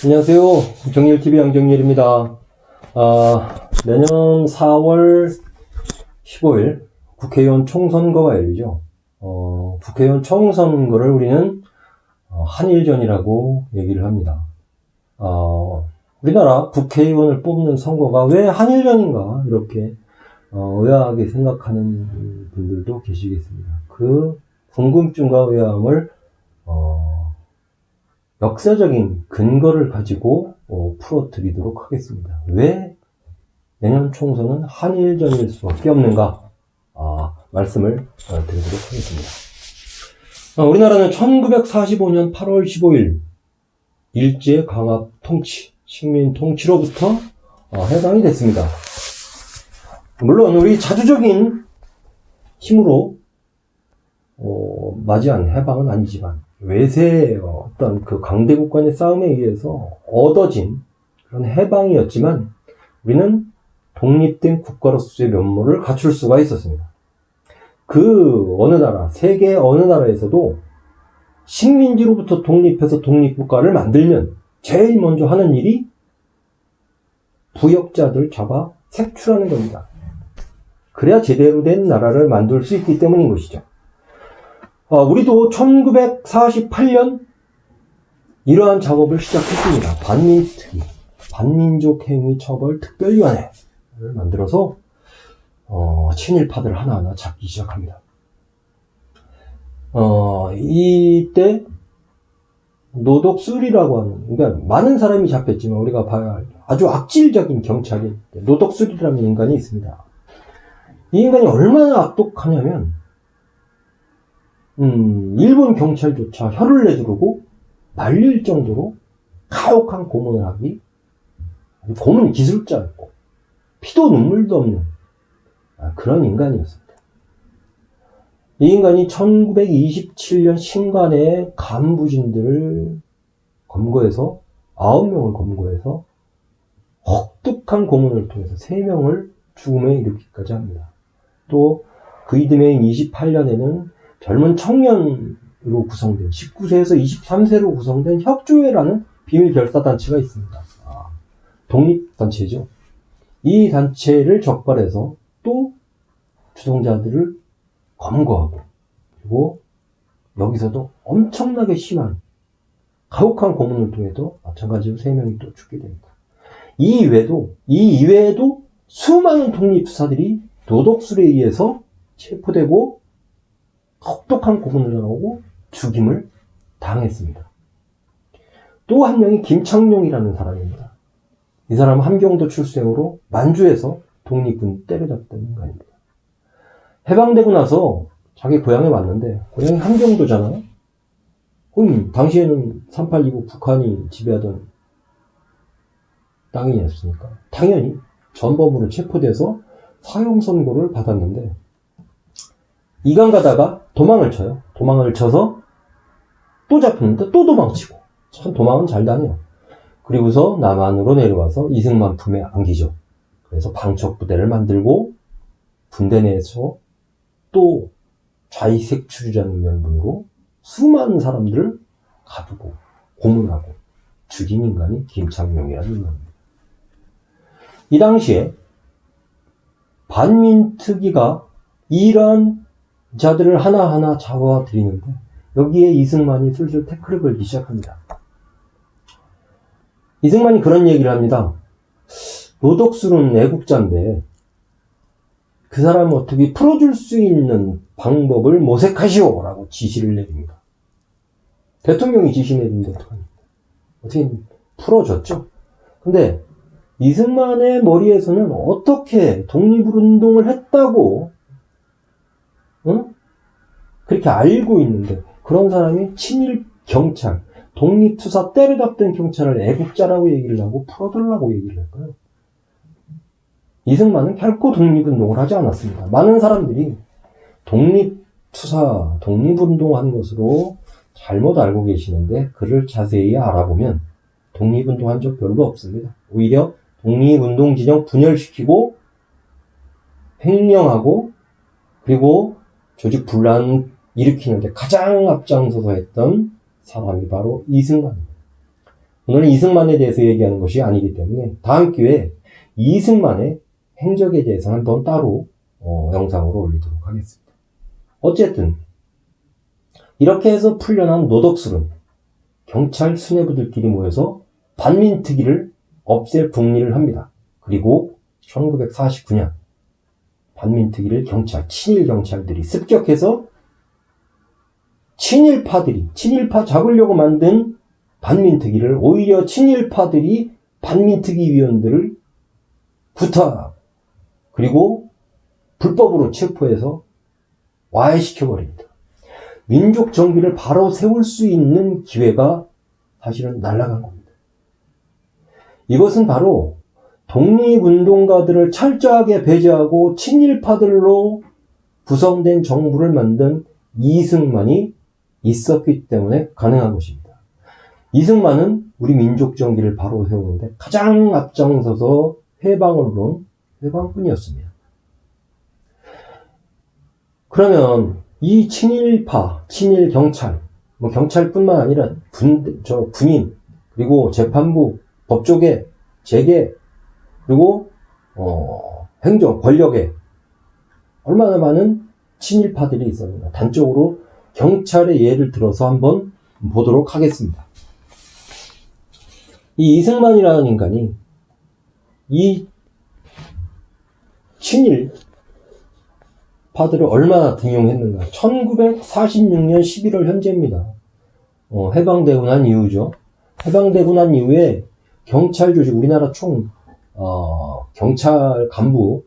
안녕하세요. 정일TV 양정일입니다. 내년 4월 15일 국회의원 총선거가 열리죠. 국회의원 총선거를 우리는 한일전이라고 얘기를 합니다. 우리나라 국회의원을 뽑는 선거가 왜 한일전인가 이렇게 의아하게 생각하는 분들도 계시겠습니다. 그 궁금증과 의아함을 역사적인 근거를 가지고 풀어드리도록 하겠습니다. 왜 내년 총선은 한일전일 수밖에 없는가? 말씀을 드리도록 하겠습니다. 우리나라는 1945년 8월 15일 일제강압 통치, 식민 통치로부터 해방이 됐습니다. 물론 우리 자주적인 힘으로 맞이한 해방은 아니지만 외세의 어떤 그 강대국 간의 싸움에 의해서 얻어진 그런 해방이었지만 우리는 독립된 국가로서의 면모를 갖출 수가 있었습니다. 그 어느 나라, 세계 어느 나라에서도 식민지로부터 독립해서 독립국가를 만들면 제일 먼저 하는 일이 부역자들 잡아 색출하는 겁니다. 그래야 제대로 된 나라를 만들 수 있기 때문인 것이죠. 우리도 1948년 이러한 작업을 시작했습니다. 반민특위, 반민족행위처벌특별위원회를 만들어서 친일파들을 하나하나 잡기 시작합니다. 이때 노덕술이라고 하는, 그러니까 많은 사람이 잡혔지만 우리가 봐야 할 아주 악질적인 경찰이 노덕술이라는 인간이 있습니다. 이 인간이 얼마나 악독하냐면 일본 경찰조차 혀를 내두르고 말릴 정도로 가혹한 고문을 하기, 고문 기술자였고 피도 눈물도 없는 그런 인간이었습니다. 이 인간이 1927년 신간의 간부진들을 검거해서 9명을 검거해서 혹독한 고문을 통해서 3명을 죽음에 이르기까지 합니다. 또 그 이듬해인 28년에는 젊은 청년으로 구성된 19세에서 23세로 구성된 협조회라는 비밀 결사단체가 있습니다. 독립단체죠. 이 단체를 적발해서 또 주동자들을 검거하고, 그리고 여기서도 엄청나게 심한 가혹한 고문을 통해서 마찬가지로 3명이 또 죽게 됩니다. 이 이외에도 수많은 독립수사들이 노덕술에 의해서 체포되고 혹독한 고문을 당하고 죽임을 당했습니다. 또 한 명이 김창룡이라는 사람입니다. 이 사람은 함경도 출생으로 만주에서 독립군 때려잡던 인간입니다. 해방되고 나서 자기 고향에 왔는데, 고향이 함경도잖아요. 그럼 당시에는 3.8 북한이 지배하던 땅이었으니까 당연히 전범으로 체포돼서 사형선고를 받았는데, 이강 가다가 도망을 쳐요. 도망을 쳐서 또 잡혔는데 또 도망치고, 참 도망은 잘 다녀요. 그리고서 남한으로 내려와서 이승만 품에 안기죠. 그래서 방척부대를 만들고 군대 내에서 또 좌익색출이라는 명분으로 수많은 사람들을 가두고 고문하고 죽인 인간이 김창룡이라는 인간입니다. 이 당시에 반민특위가 이러한 자들을 하나하나 잡아들이는데, 여기에 이승만이 슬슬 태클을 걸기 시작합니다. 이승만이 그런 얘기를 합니다. 노덕술은 애국자인데 그 사람을 어떻게 풀어줄 수 있는 방법을 모색하시오 라고 지시를 내립니다. 대통령이 지시 내리는데 어떻게 풀어줬죠. 근데 이승만의 머리에서는 어떻게 독립운동을 했다고 그렇게 알고 있는데, 그런 사람이 친일 경찰, 독립투사 때려잡던 경찰을 애국자라고 얘기를 하고 풀어달라고 얘기를 할까요? 이승만은 결코 독립운동을 하지 않았습니다. 많은 사람들이 독립투사, 독립운동한 것으로 잘못 알고 계시는데, 그를 자세히 알아보면 독립운동한 적 별로 없습니다. 오히려 독립운동 진영 분열시키고 횡령하고, 그리고 조직 분란 일으키는데 가장 앞장서서 했던 사람이 바로 이승만입니다. 오늘은 이승만에 대해서 얘기하는 것이 아니기 때문에 다음 기회에 이승만의 행적에 대해서 한번 따로 영상으로 올리도록 하겠습니다. 어쨌든 이렇게 해서 풀려난 노덕술은 경찰 수뇌부들끼리 모여서 반민특위를 없앨 북리를 합니다. 그리고 1949년 반민특위를 친일 경찰들이 습격해서 친일파 잡으려고 만든 반민특위를 오히려 친일파들이 반민특위 위원들을 구타 그리고 불법으로 체포해서 와해시켜버립니다. 민족 정기를 바로 세울 수 있는 기회가 사실은 날아간 겁니다. 이것은 바로 독립운동가들을 철저하게 배제하고 친일파들로 구성된 정부를 만든 이승만이 있었기 때문에 가능한 것입니다. 이승만은 우리 민족 정기를 바로 세우는데 가장 앞장서서 해방을 놓은 해방꾼이었습니다. 그러면 이 친일파, 친일경찰, 경찰뿐만 아니라 군인, 그리고 재판부, 법조계, 재계, 그리고 행정, 권력에 얼마나 많은 친일파들이 있었는가. 단적으로 경찰의 예를 들어서 한번 보도록 하겠습니다. 이 이승만이라는 인간이 이 친일파들을 얼마나 등용했는가. 1946년 11월 현재입니다. 해방되고 난 이후죠. 해방되고 난 이후에 경찰 조직, 우리나라 경찰 간부,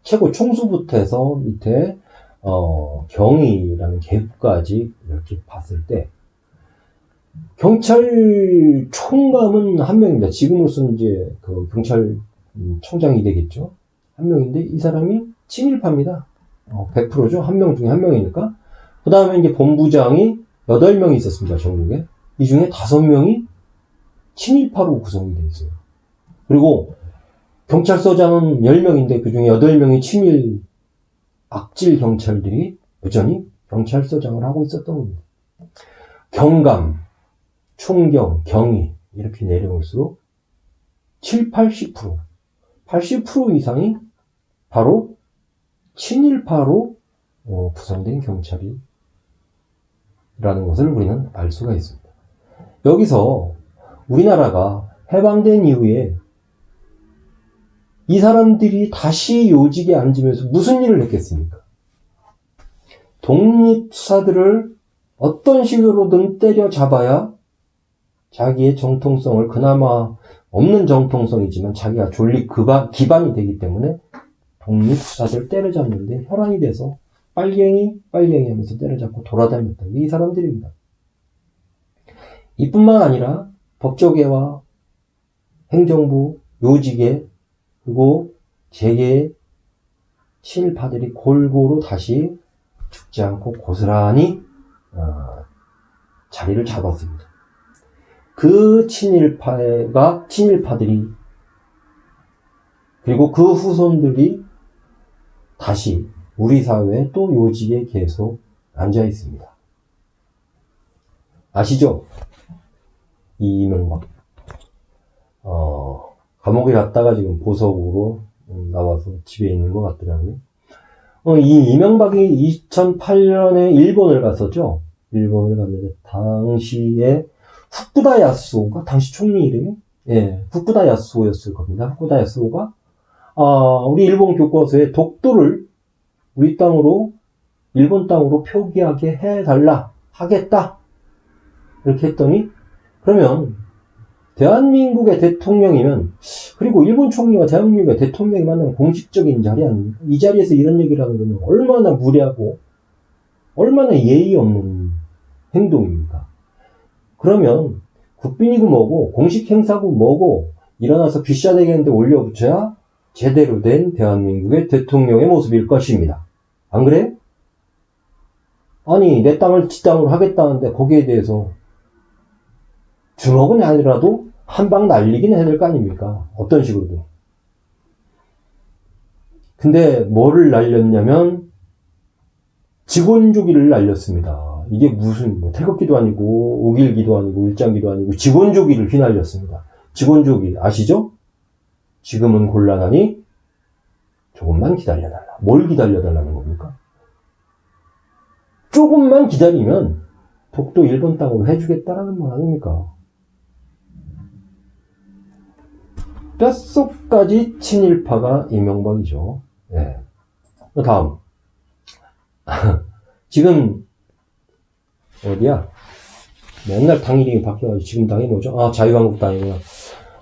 최고 총수부터 해서 밑에, 경위라는 계급까지 이렇게 봤을 때, 경찰 총감은 한 명입니다. 지금으로서는 이제 경찰청장이 되겠죠. 한 명인데, 이 사람이 친일파입니다. 100%죠. 한 명 중에 한 명이니까. 그 다음에 이제 본부장이 8명이 있었습니다. 전국에. 이 중에 5명이 친일파로 구성이 되어 있어요. 그리고 경찰서장은 10명인데 그 중에 8명이 친일 악질 경찰들이 여전히 경찰서장을 하고 있었던 겁니다. 경감, 총경, 경위 이렇게 내려올수록 80% 이상이 바로 친일파로 구성된 경찰이라는 것을 우리는 알 수가 있습니다. 여기서 우리나라가 해방된 이후에 이 사람들이 다시 요직에 앉으면서 무슨 일을 했겠습니까? 독립사들을 어떤 식으로든 때려잡아야 자기의 정통성을, 그나마 없는 정통성이지만 자기가 존립 기반이 되기 때문에 독립사들 때려잡는데 혈안이 돼서 빨갱이 하면서 때려잡고 돌아다녔다. 이 사람들입니다. 이뿐만 아니라 법조계와 행정부, 요직에, 그리고 재계의 친일파들이 골고루 다시 죽지 않고 고스란히 자리를 잡았습니다. 그 친일파들이, 그리고 그 후손들이 다시 우리 사회에 또 요직에 계속 앉아 있습니다. 아시죠? 이명박. 감옥에 갔다가 지금 보석으로 나와서 집에 있는 것 같더라고요. 이 이명박이 2008년에 일본을 갔었죠. 일본을 갔는데, 당시에 후쿠다 야스오가, 당시 총리 이름이? 예, 후쿠다 야스오였을 겁니다. 후쿠다 야스오가, 우리 일본 교과서에 독도를 우리 땅으로, 일본 땅으로 표기하게 하겠다. 이렇게 했더니, 그러면, 대한민국의 대통령이면, 그리고 일본 총리와 대한민국의 대통령이 만나는 공식적인 자리 아닙니까? 이 자리에서 이런 얘기를 하는 건 얼마나 무례하고, 얼마나 예의 없는 행동입니까? 그러면, 국빈이고 뭐고, 공식 행사고 뭐고, 일어나서 귀싸대기한테 올려붙여야 제대로 된 대한민국의 대통령의 모습일 것입니다. 안 그래? 아니, 내 땅을 지 땅으로 하겠다는데, 거기에 대해서, 주먹은 아니라도 한 방 날리긴 해야 될 거 아닙니까? 어떤 식으로든. 근데 뭐를 날렸냐면 직원주기를 날렸습니다. 이게 무슨 뭐 태극기도 아니고 우길기도 아니고 일장기도 아니고 직원조기를 휘날렸습니다. 직원조기 아시죠? 지금은 곤란하니 조금만 기다려달라. 뭘 기다려달라는 겁니까? 조금만 기다리면 독도 일본 땅으로 해주겠다라는 말 아닙니까? 뼛속까지 친일파가 이명박이죠. 네. 다음. 지금, 어디야? 맨날 당 이름이 바뀌어가지고 지금 당이 뭐죠? 아, 자유한국당이구나.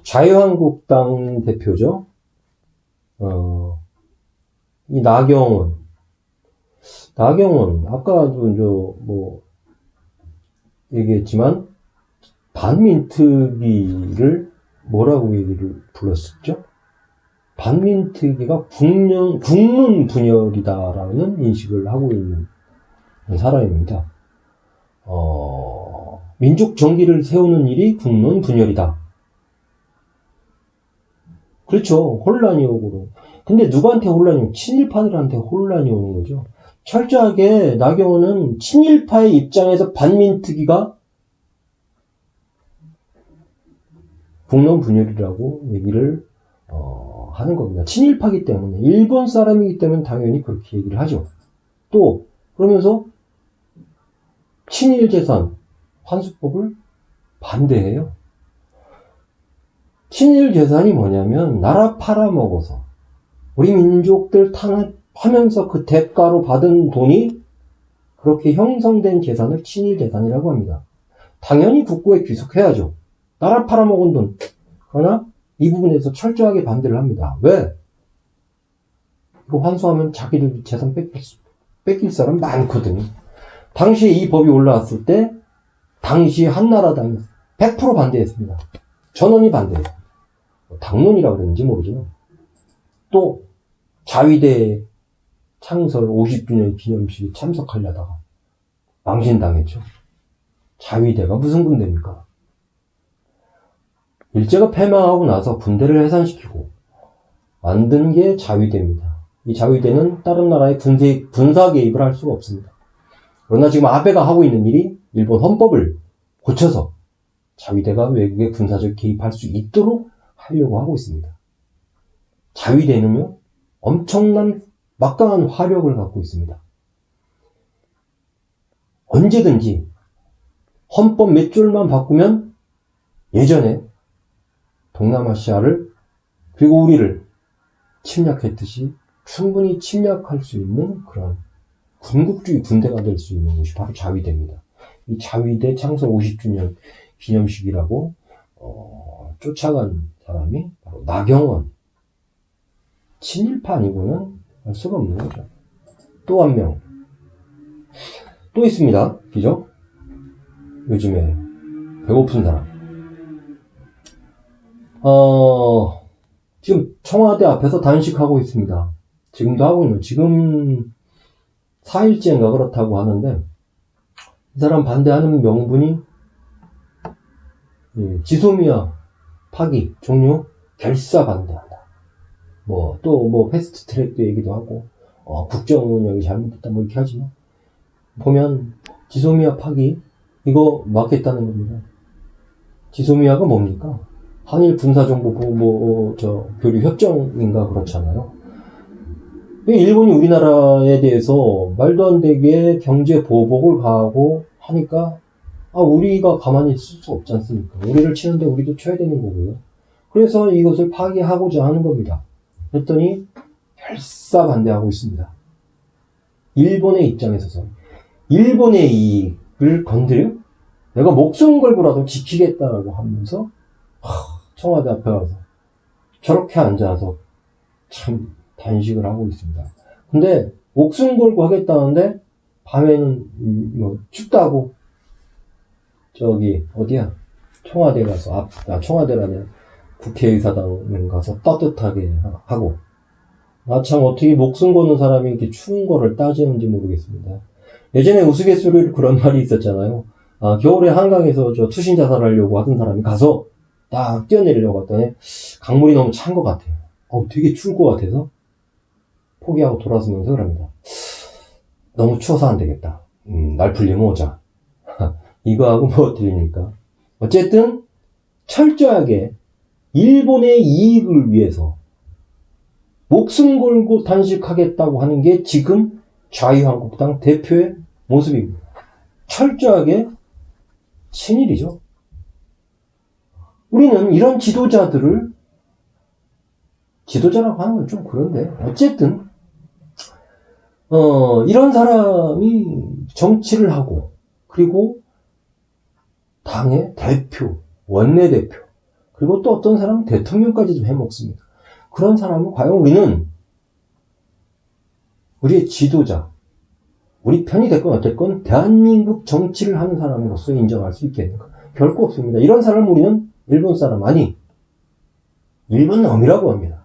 자유한국당 대표죠. 이 나경원, 아까도 얘기했지만, 반민특위를 뭐라고 얘기를 불렀었죠? 반민특위가 국론 분열이다라는 인식을 하고 있는 사람입니다. 민족 정기를 세우는 일이 국론 분열이다. 그렇죠. 혼란이 오고. 근데 누구한테 혼란이 오고? 친일파들한테 혼란이 오는 거죠. 철저하게 나경원은 친일파의 입장에서 반민특위가 국론 분열이라고 얘기를 하는 겁니다. 친일파기 때문에, 일본 사람이기 때문에 당연히 그렇게 얘기를 하죠. 또 그러면서 친일 재산 환수법을 반대해요. 친일 재산이 뭐냐면 나라 팔아먹어서 우리 민족들 탄압하면서 그 대가로 받은 돈이 그렇게 형성된 재산을 친일 재산이라고 합니다. 당연히 국고에 귀속해야죠. 나라 팔아먹은 돈. 그러나 이 부분에서 철저하게 반대를 합니다. 왜? 이거 환수하면 자기들 재산 뺏길 사람 많거든요. 당시에 이 법이 올라왔을 때 당시 한나라당이 100% 반대했습니다. 전원이 반대해요. 당론이라고 그랬는지 모르지만. 또 자위대 창설 50주년 기념식에 참석하려다가 망신당했죠. 자위대가 무슨 군대입니까? 일제가 패망하고 나서 군대를 해산시키고 만든 게 자위대입니다. 이 자위대는 다른 나라의 군사 개입을 할 수가 없습니다. 그러나 지금 아베가 하고 있는 일이 일본 헌법을 고쳐서 자위대가 외국에 군사적 개입할 수 있도록 하려고 하고 있습니다. 자위대는요, 엄청난 막강한 화력을 갖고 있습니다. 언제든지 헌법 몇 줄만 바꾸면 예전에 동남아시아를 그리고 우리를 침략했듯이 충분히 침략할 수 있는 그런 군국주의 군대가 될 수 있는 것이 바로 자위대입니다. 이 자위대 창설 50주년 기념식이라고 쫓아간 사람이 바로 나경원. 친일파 아니고는 알 수가 없는 거죠. 또 한 명. 또 있습니다. 그죠? 요즘에 배고픈 사람. 지금 청와대 앞에서 단식하고 있습니다. 지금도 하고 있는, 지금 4일째인가 그렇다고 하는데, 이 사람 반대하는 명분이, 지소미아 파기 종료 결사 반대한다. 패스트 트랙도 얘기도 하고, 국정 운영이 잘못됐다, 이렇게 하지만, 보면, 지소미아 파기, 이거 막겠다는 겁니다. 지소미아가 뭡니까? 한일 군사정보 교류 협정인가 그렇잖아요. 일본이 우리나라에 대해서 말도 안 되게 경제 보복을 가하고 하니까, 우리가 가만히 있을 수 없지 않습니까? 우리를 치는데 우리도 쳐야 되는 거고요. 그래서 이것을 파기하고자 하는 겁니다. 그랬더니, 결사 반대하고 있습니다. 일본의 입장에 서서. 일본의 이익을 건드려? 내가 목숨 걸고라도 지키겠다라고 하면서, 청와대 앞에 가서 저렇게 앉아서 참 단식을 하고 있습니다. 근데 목숨 걸고 하겠다는데 밤에는 춥다고 저기 어디야? 청와대 가서 청와대라면 국회의사당 가서 따뜻하게 하고, 참 어떻게 목숨 거는 사람이 이렇게 추운 거를 따지는지 모르겠습니다. 예전에 우스갯소리로 그런 말이 있었잖아요. 겨울에 한강에서 투신 자살하려고 하던 사람이 가서 딱 뛰어내리려고 했더니 강물이 너무 찬 것 같아요. 되게 추울 것 같아서 포기하고 돌아서면서 그럽니다. 너무 추워서 안 되겠다. 날 풀리면 오자. 이거하고 뭐 틀립니까? 어쨌든 철저하게 일본의 이익을 위해서 목숨 걸고 단식하겠다고 하는 게 지금 자유한국당 대표의 모습입니다. 철저하게 친일이죠. 우리는 이런 지도자들을, 지도자라고 하는 건 좀 그런데, 어쨌든 이런 사람이 정치를 하고, 그리고 당의 대표, 원내대표, 그리고 또 어떤 사람은 대통령까지도 해먹습니다. 그런 사람은 과연 우리는 우리의 지도자, 우리 편이 됐건 어쨌건 대한민국 정치를 하는 사람으로서 인정할 수 있겠는가? 결코 없습니다. 이런 사람을 우리는 일본 사람, 아니 일본 놈이라고 합니다.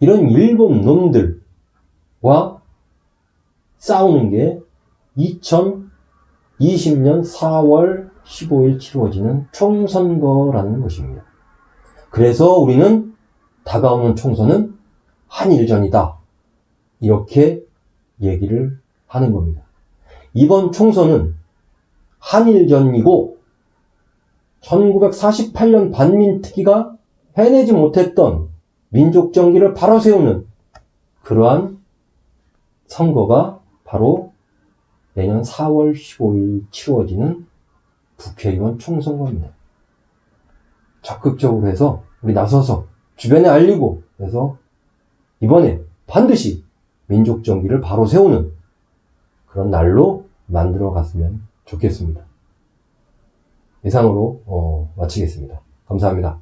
이런 일본 놈들과 싸우는 게 2020년 4월 15일 치루어지는 총선거라는 것입니다. 그래서 우리는 다가오는 총선은 한일전이다, 이렇게 얘기를 하는 겁니다. 이번 총선은 한일전이고 1948년 반민특위가 해내지 못했던 민족정기를 바로 세우는 그러한 선거가 바로 내년 4월 15일 치루어지는 국회의원 총선거입니다. 적극적으로 해서 우리 나서서 주변에 알리고 해서 이번에 반드시 민족정기를 바로 세우는 그런 날로 만들어 갔으면 좋겠습니다. 이상으로 마치겠습니다. 감사합니다.